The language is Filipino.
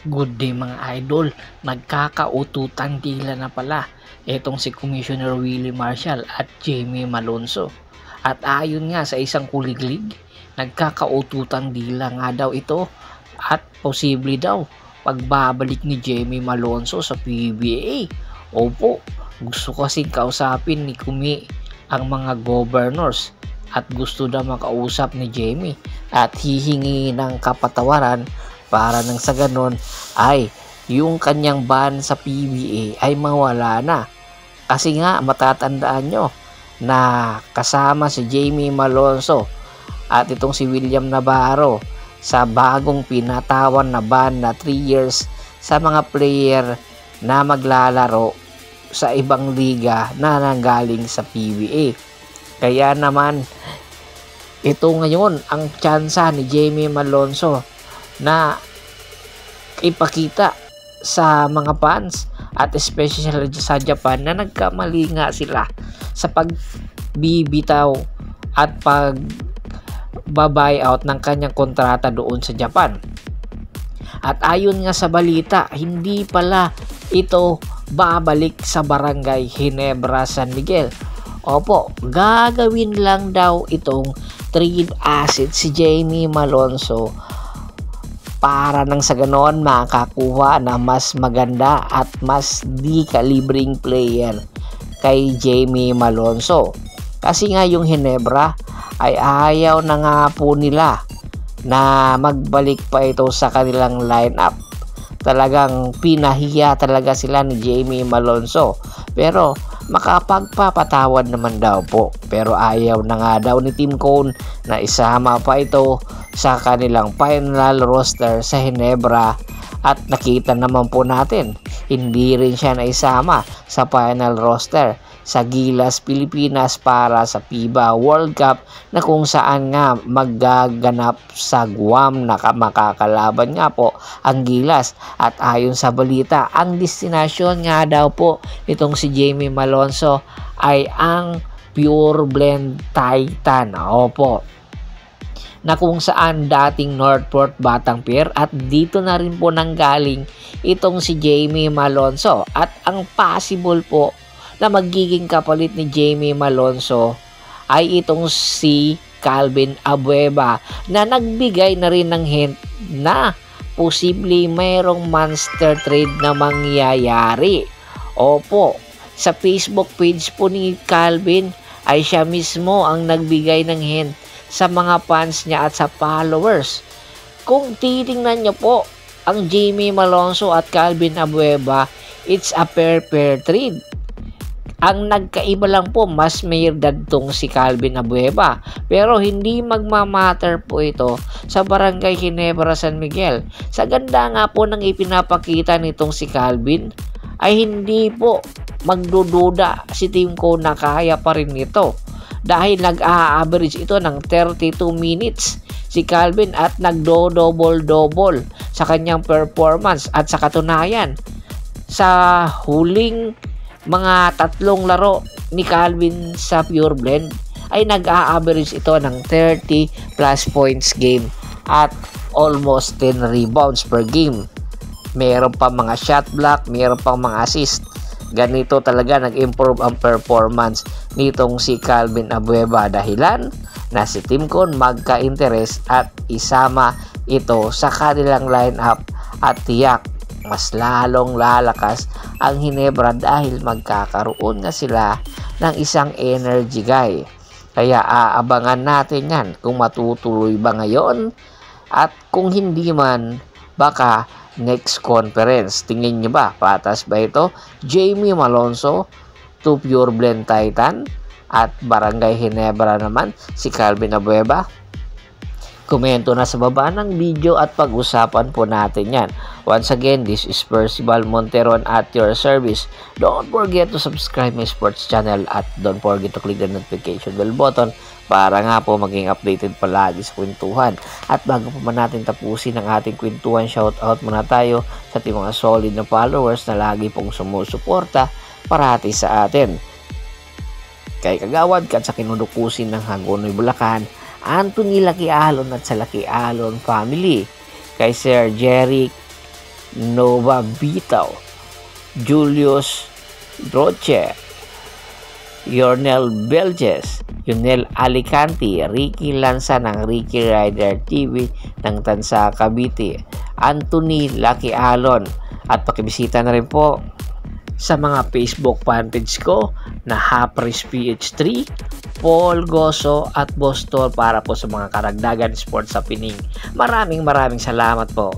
Good day mga idol, nagkakaututang tila na pala itong si Commissioner Willie Marshall at Jamie Malonzo. At ayon nga sa isang kuliglig, nagkakaututang dila nga daw ito at posible daw pagbabalik ni Jamie Malonzo sa PBA. Opo, gusto kasing kausapin ni Kumi ang mga governors at gusto daw makausap ni Jamie at hihingi ng kapatawaran para nang sa ganon ay yung kanyang ban sa PBA ay mawala na. Kasi nga matatandaan nyo na kasama si Jamie Malonzo at itong si William Navarro sa bagong pinatawan na ban na 3 years sa mga player na maglalaro sa ibang liga na nanggaling sa PBA. Kaya naman ito ngayon ang tsansa ni Jamie Malonzo na ipakita sa mga fans at especially sa Japan na nagkamali nga sila sa pagbibitaw at pag-buyout ng kanyang kontrata doon sa Japan. At ayon nga sa balita, hindi pala ito babalik sa Barangay Ginebra, San Miguel. Opo, gagawin lang daw itong trade asset si Jamie Malonzo para nang sa ganoon makakuha na mas maganda at mas di kalibring player kay Jamie Malonzo. Kasi nga yung Ginebra ay ayaw na nga po nila na magbalik pa ito sa kanilang lineup. Talagang pinahiya talaga sila ni Jamie Malonzo. Pero makapagpapatawad naman daw po. Pero ayaw na nga daw ni Team Cone na isama pa ito sa kanilang final roster sa Ginebra. At nakita naman po natin, hindi rin siya naisama sa final roster sa Gilas, Pilipinas para sa FIBA World Cup na kung saan nga magaganap sa Guam na makakalaban nga po ang Gilas. At ayon sa balita, ang destinasyon nga daw po nitong si Jamie Malonzo ay ang Pure Blend Titan. Opo, na kung saan dating Northport Batangpier at dito na rin po nanggaling itong si Jamie Malonzo. At ang possible po na magiging kapalit ni Jamie Malonzo ay itong si Calvin Abueva na nagbigay na rin ng hint na posible mayroong monster trade na mangyayari. Opo, sa Facebook page po ni Calvin ay siya mismo ang nagbigay ng hint sa mga fans niya at sa followers. Kung titingnan niyo po ang Jamie Malonzo at Calvin Abueva, it's a pair trade. Ang nagkaiba lang po, mas may edad tong si Calvin Abueva. Pero hindi magmamatter po ito sa Barangay Ginebra, San Miguel. Sa ganda nga po ng ipinapakita nitong si Calvin, ay hindi po magdududa si Team Cone na kaya pa rin ito. Dahil nag-a-average ito ng 32 minutes si Calvin at nagdo-double-double sa kanyang performance. At sa katunayan, sa huling mga 3 laro ni Calvin sa Pure Blend ay nag-a-average ito ng 30 plus points game at almost 10 rebounds per game. Meron pa mga shot block, meron pa mga assist. Ganito talaga nag-improve ang performance nitong si Calvin Abueva, dahilan na si Team Cone magka-interest at isama ito sa kanilang lineup at tiyak mas lalong lalakas ang Ginebra dahil magkakaroon na sila ng isang energy guy. Kaya aabangan natin yan kung matutuloy ba ngayon at kung hindi man, baka next conference. Tingin nyo ba? Patas ba ito? Jamie Malonzo to Pure Blend Titan at Barangay Ginebra naman si Calvin Abueva? Komento na sa baba ng video at pag-usapan po natin yan. Once again, this is Percival Monteron at your service. Don't forget to subscribe my sports channel at don't forget to click the notification bell button para nga po maging updated palagi sa kwentuhan. At bago pa man natin tapusin ang ating kwentuhan, shoutout muna tayo sa ating mga solid na followers na lagi pong sumusuporta parati sa atin. Kay Kagawad kat sa kinudukusin ng Hagonoy, Bulacan, Anthony Lakialon at sa Lakialon family. Kay Sir Jerry Nova Bitaw, Julius Droche, Yornel Belges, Yunel Alicante, Ricky Lanza ng Ricky Rider TV ng Tansa Cavite, Anthony Lucky Alon, at pakibisita na rin po sa mga Facebook fanpage ko na Hapris PH3, Paul Goso at Boston para po sa mga karagdagan sports sa pining. Maraming salamat po.